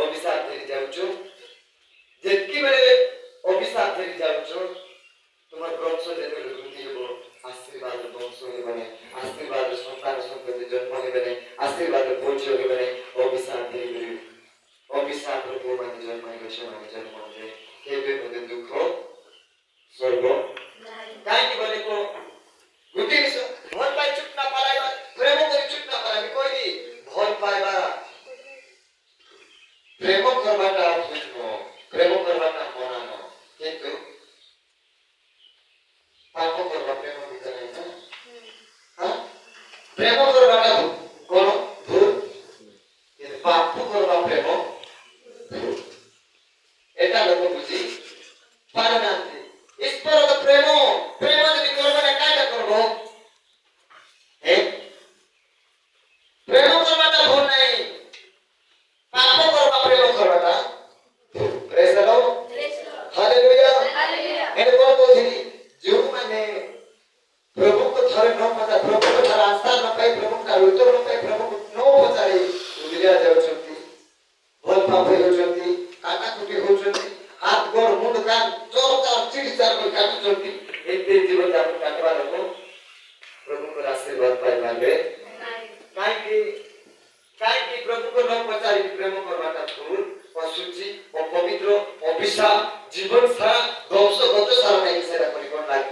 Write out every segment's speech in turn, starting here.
ଅଭିଶାପ ଧରି ଯାଉଛୁ ଯେତିକି ବେଳେ ଅଭିଶାପ ଧରି ଯାଉଛୁ তোমার বংশ যেତେବେଳେ বৃদ্ধি ହେବ আশীর্বাদ বংশ হবে না আশীর্বাদ সন্তান সন্ততি জন্ম হবে না আশীর্বাদ পৌঁছ হবে না অভিশাপ ধরি অভিশাপ মানে জন্ম হবে ସେମାନେ জন্ম হবে কেবে মধ্যে দুঃখ স্বর্গ କାହିଁକି ବୋଲେ ଗୋଟିଏ ବିଷୟ ଭଲ ପାଇ ଚୁପ ନା ପାରାଇବା ପ୍ରେମ କରି ଚୁପ ନା ପାରାବି କହିଲି ଭଲ ପାଇବା ପ୍ରେମ କରବାଟା ପ୍ରେମ କରବାଟା ମନା ନ କିନ୍ତୁ ପାପ କରିବା ପ୍ରେମ ଭିତରେ ନା ପ୍ରେମ କରବାଟା କଣ ଭୁଲ କିନ୍ତୁ ପାପ କରିବା ପ୍ରେମ ଭୁଲ এটা লোক বুঝি পারে না ଈଶ୍ୱର ପ୍ରେମ ପ୍ରେମ ଯଦି କରବ ନା କାହିଁଟା କରବ ପ୍ରେମ କରବାଟା ଭୁଲ ନାହିଁ ପାପ କରବା ପ୍ରେମ କରବାଟା ପ୍ରେଜ୍ ଦ ଲର୍ଡ ହାଲେଲୁୟା ଏଠି କଣ କହୁଥିଲି ଯେଉଁମାନେ ପ୍ରଭୁଙ୍କୁ ଥରେ ନ ପଚାରି ପ୍ରଭୁଙ୍କୁ ଥରେ ଆସ୍ଥା ନ ପାଇ ପ୍ରଭୁଙ୍କ ଉତ୍ତର ନ ପାଇ ପ୍ରଭୁଙ୍କୁ ନ ପଚାରି ଦୁନିଆ ଯାଉଛନ୍ତି ଭଲ ପାପ ହେଉଛନ୍ତି କାଟାକୁଟି ହେଉଛନ୍ତି हाथ गोड़ मुंड कान चोर चार चिड़ी चार को काटुଛନ୍ତି ଏତେ ଜୀବନ ଯାପନ କାଟବା ଲୋକ ପ୍ରଭୁଙ୍କର ଆଶୀର୍ବାଦ ପାଇପାରିବେ କାହିଁକି ପ୍ରଭୁଙ୍କୁ ନ ପଚାରି ପ୍ରେମ କରବାଟା ଭୁଲ ଅଶୁଚି ଅପବିତ୍ର ଅଭିଶାପ ଜୀବନ ସାରା ବଂଶଗତ ସାରା ନାହିଁ ସେଟା କରିବ ଲାଗି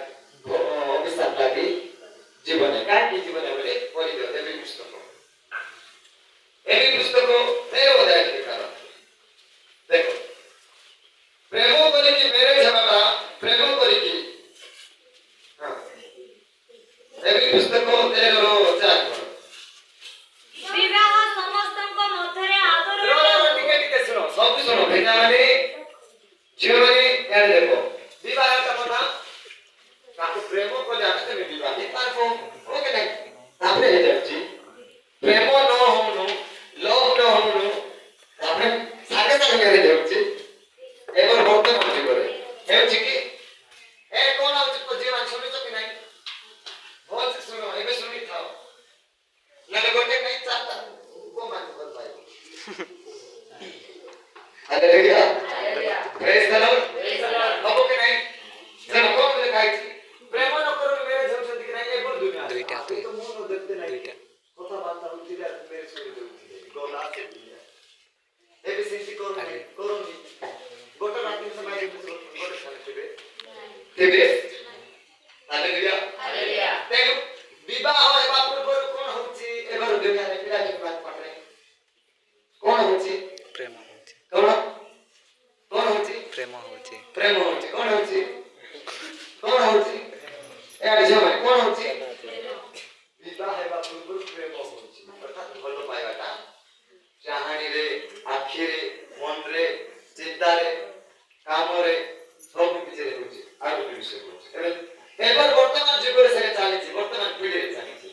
ଅଭିଶାପ ଲାଗି ଜୀବନେ କାହିଁକି ଜୀବନେ ବୋଲେ ପରିଦିଅ ଏବେ ପୁସ୍ତକ ଦେଖ ପ୍ରେମ କରିକି ମ୍ୟାରେଜ ହେବାଟା ପ୍ରେମ କରିକି ଏବେ ପୁସ୍ତକ 13:4 ବିବାହ ସମସ୍ତଙ୍କ ମଧ୍ୟରେ ଆଦର ଟିକେ ଶୁଣ ସବୁ ଶୁଣ ଭେଜାମାନେ ଝିଅମାନେ ଏଆଡ଼େ ଦେଖ ବିବାହଟା ମନା ତାକୁ ପ୍ରେମ କଲେ ଆମେ କେବେ ବିବାହ ହେଇପାରିବ ଓକେ ନାଇଁ ତାପରେ ହେଇଯାଉଛି ପ୍ରେମ ନ ହଉନୁ ଲଭ ନ ହଉନୁ ତାପରେ ସାଙ୍ଗେ ସାଙ୍ଗେ ମ୍ୟାରେଜ ହେଉଛି এবার বর্তমান জীবনে ହେଉଛି କି ଏ କଣ ହଉଛି ଝିଅମାନେ ଶୁଣୁଛ କି ନାହିଁ ଭଲସେ ଶୁଣ ଏବେ ଶୁଣି ଥାଅ ନହେଲେ ଗୋଟେ ନାହିଁ ଚାରିଟା କୋଉମାନେ ଭଲ ପାଇବ ହାଲେଲୁୟା ପ୍ରେଜ୍ ଦ ଲର୍ଡ ହବ କି ନାହିଁ ଜଣ କଣ ଲେଖା ହେଇଛି ପ୍ରେମ ନ କରୁ ମ୍ୟାରେଜ ହେଉଛନ୍ତି କି ନାହିଁ ଏ ଭଲ ଦୁନିଆ ଦୁଇଟା ତ ମୁଁ ନ ଦେଖତେ ନାହିଁ କଥାବାର୍ତ୍ତା ହଉଛି ମ୍ୟାରେଜ କରି ଦେଉଥିଲେ ଗଲା ସେ ଦୁନିଆ ଏବେ ସେମିତି କରୁନି ଗୋଟେ ରାତି ସମୟ ଗୋଟେ ଖାଲିଥିବେ ତେବେ ହାଲେଲୁୟା ତେଣୁ ବିବାହ ହେବା ପୂର୍ବରୁ କଣ ହଉଛି ଏବାର ଦୁନିଆରେ ପିଲାଟି ପାଖରେ କଣ ହଉଛି ପ୍ରେମ ହଉଛି କଣ ହଉଛି ପ୍ରେମ ହଉଛି କଣ ହଉଛି ଏଆଡେ ଝିଅମାନେ କଣ ହଉଛି ବିବାହ ହେବା ପୂର୍ବରୁ ପ୍ରେମ ହଉଛି ଅର୍ଥାତ୍ ଭଲ ପାଇବାଟା ଚାହାଣୀରେ ଆଖିରେ ମନରେ ଚିନ୍ତାରେ କାମରେ ସବୁ କିଛିରେ ହଉଛି ଆଉ ଗୋଟେ ବିଷୟ କହୁଛି ଏବେ ବର୍ତ୍ତମାନ ଯୁଗରେ ସେଟା ଚାଲିଛି ବର୍ତ୍ତମାନ ପିଢ଼ିରେ ଚାଲିଛି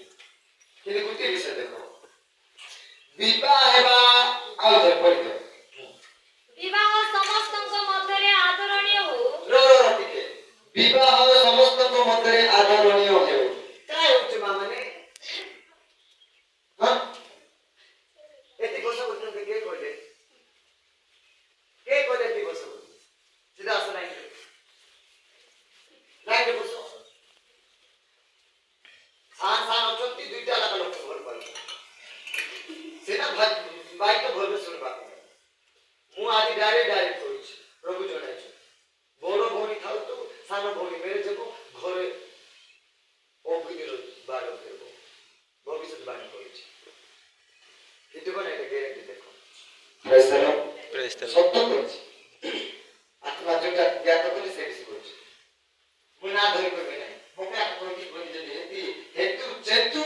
କିନ୍ତୁ ଗୋଟିଏ ବିଷୟ ଦେଖ ବିବାହ ହେବା ଆଉ ଥରେ ପଢିଦିଅ ବିବାହ ସମସ୍ତଙ୍କ ମଧ୍ୟରେ ଆଦରଣୀୟ ହଉ ଟିକେ ବିବାହ ସମସ୍ତଙ୍କ ମଧ୍ୟରେ ଆଦରଣୀୟ ହେଉ କାହିଁ ହଉଛି ମା ମାନେ ଏତେ ବର୍ଷ ପର୍ଯ୍ୟନ୍ତ କିଏ କହିଲେ ଏତେ ବର୍ଷ ସିଧା ଆସ ଲାଇନରେ ବସ ସାନ ଅଛନ୍ତି ଦୁଇଟା ଲାଖ ଲୋକ ଭଲ ପାଇଲେ ସେଟା ବାଇକ ଭଲ ଶୁଣିବାକୁ ମୁଁ ଆଜି ଡାଇରେକ୍ଟ କହୁଛି ପ୍ରଭୁ ଜଣାଇଛୁ ବଡ଼ ଭଉଣୀ ଥାଉ ତୁ ସାନ ଭଉଣୀ ମ୍ୟାରେଜ ହେବ ଘରେ ଅଗ୍ନିର ବାଡ଼ ହେବ ଭବିଷ୍ୟତ ବାଣୀ କରୁଛି ହେଇଥିବ ନା ଏଇଟା ଗ୍ୟାରେଣ୍ଟି ଦେଖ ସତ୍ୟ କରୁଛି ଆତ୍ମା ଯୋଉଟା ଜ୍ଞାତ କଲେ ସେ ବିଷୟ କରୁଛି ମୁଁ ନା ଧରି କହିବି ନାହିଁ ମୋତେ କହିକି ଯଦି ହେତୁ ଯେତୁ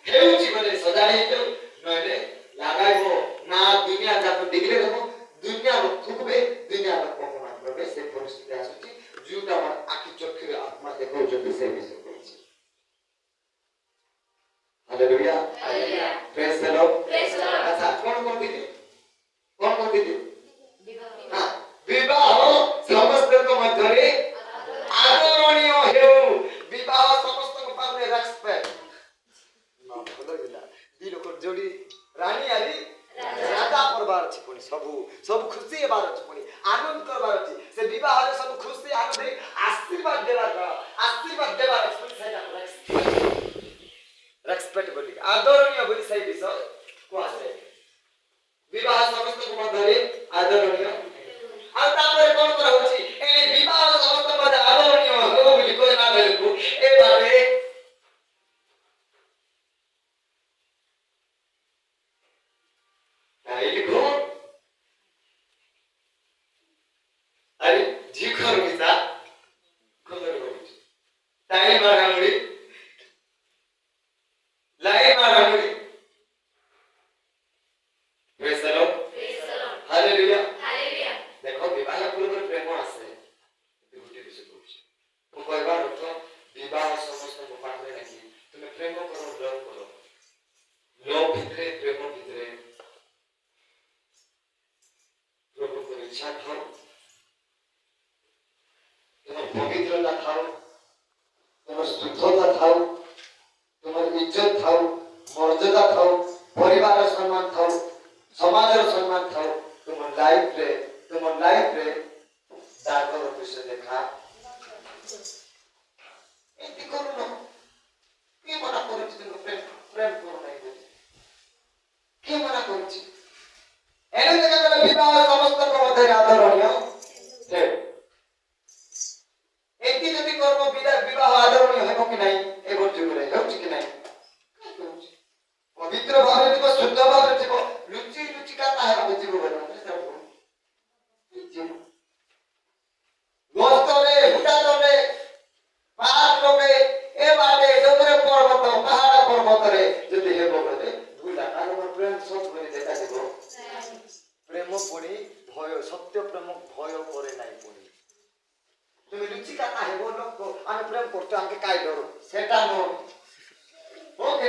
ହେଉଛି ବୋଲେ ସଜାଡ଼ି ହେଇଯାଉ ନହେଲେ ଲାଗାଇବ ନା ଦୁନିଆ ଯାକ ଡିଗ୍ରୀ ଦେବ ଦୁନିଆ ଲୋକ ଥୁକବେ ଦୁନିଆ ଲୋକ ଅପମାନ କରିବେ ସେ ପରିସ୍ଥିତି ଆସୁଛି ଯୋଉଟା ଆମର ଆଖି ଚକ୍ଷୁରେ ଆତ୍ମା ଦେଖାଉଛନ୍ତି ସେ ବିଷୟ କରୁଛି ହାଲେଲୁୟା ପ୍ରେଜ୍ ଦ ଲର୍ଡ ଆଚ୍ଛା କଣ କହିଥିଲି করবার আছে পুনি সবু সবু খুশি হবার আছে পুনি আনন্দ করবার আছে সে বিবাহরে সবু খুশি আনন্দ আশীর্বাদ দেবার আছে পুনি সেটা রেসপেক্ট বলি আদরণীয় বলি সেই বিষয় কোয়াছে বিবাহ সমস্ত মধ্যে আদরণীয় আর তারপরে কোন করা হচ্ছে এই বিবাহ সমস্ত মধ্যে আদরণীয় হলো বলি কই না বেলকু এভাবে তাই লিখো আরে জি করো কিসা খবর বলি তাই মারামুড়ি লাই মারামুড়ি প্রেজ দ্য লর্ড হালেলুয়া দেখো বিবাহ পূর্বে প্রেম আছে দুটি বিষয় বলছি ମୁଁ କହିବାର ଅର୍ଥ ବିବାହ ସମସ୍ତଙ୍କ ପାଖରେ ନାହିଁ ତୁମେ ପ୍ରେମ କର ଲଭ୍ ଭିତରେ ପ୍ରେମ ଭିତରେ ପ୍ରଭୁଙ୍କର ଇଚ୍ଛା ଥାଉ ତୁମର ପବିତ୍ରତା ଥାଉ ତୁମର ଶୁଦ୍ଧତା ଥାଉ ତୁମର ଇଜ୍ଜତ ଥାଉ ମର୍ଯ୍ୟାଦା ଥାଉ ପରିବାରର ସମ୍ମାନ ଥାଉ ସମାଜର ସମ୍ମାନ ଥାଉ ତୁମ ଲାଇଫରେ ଦାଗର ବିଷୟ ଦେଖା ଏମିତି କରୁନ କିଏ ମନା କରୁଛି ତୁମକୁ ପ୍ରେମ କରୁନାହିଁ ବୋଲି କିଏ ମନା କରୁଛି ଏଣୁ ଦେଖାଗଲା ବିବାହ ସମସ୍ତଙ୍କ ମଧ୍ୟରେ ଆଦରଣୀୟ ଏମିତି ଯଦି କର୍ମ ବିବାହ ଆଦରଣୀୟ ହେବ କି ନାହିଁ ଏ ଯୁଗରେ ହେଉଛି କି ନାହିଁ ପବିତ୍ର ଭାବରେ ଥିବ ଶୁଦ୍ଧ ଭାବରେ ଥିବ ଲୁଚି କାତା ହେବାକୁ ଯିବ ଗୋସ୍ତରେ ହୁଟା ତଳେ ପାହାଡ଼ ଲୋକେ ଏ ବାଟେ ଜଙ୍ଗରେ ପର୍ବତ ପାହାଡ଼ ପର୍ବତରେ ଯଦି ହେବ ବୋଲେ ଭୁଲା ଆମର ପ୍ରେମ ସତ ବୋଲି ଦେଖାଯିବ ପ୍ରେମ ପୁଣି ଭୟ ସତ୍ୟ ପ୍ରେମ ଭୟ করে নাই পুଣି তুমি লুচি কাটা হেব লোক আমি প্রেম করতে আমাকে কাই ডর সেটা নয় ওকে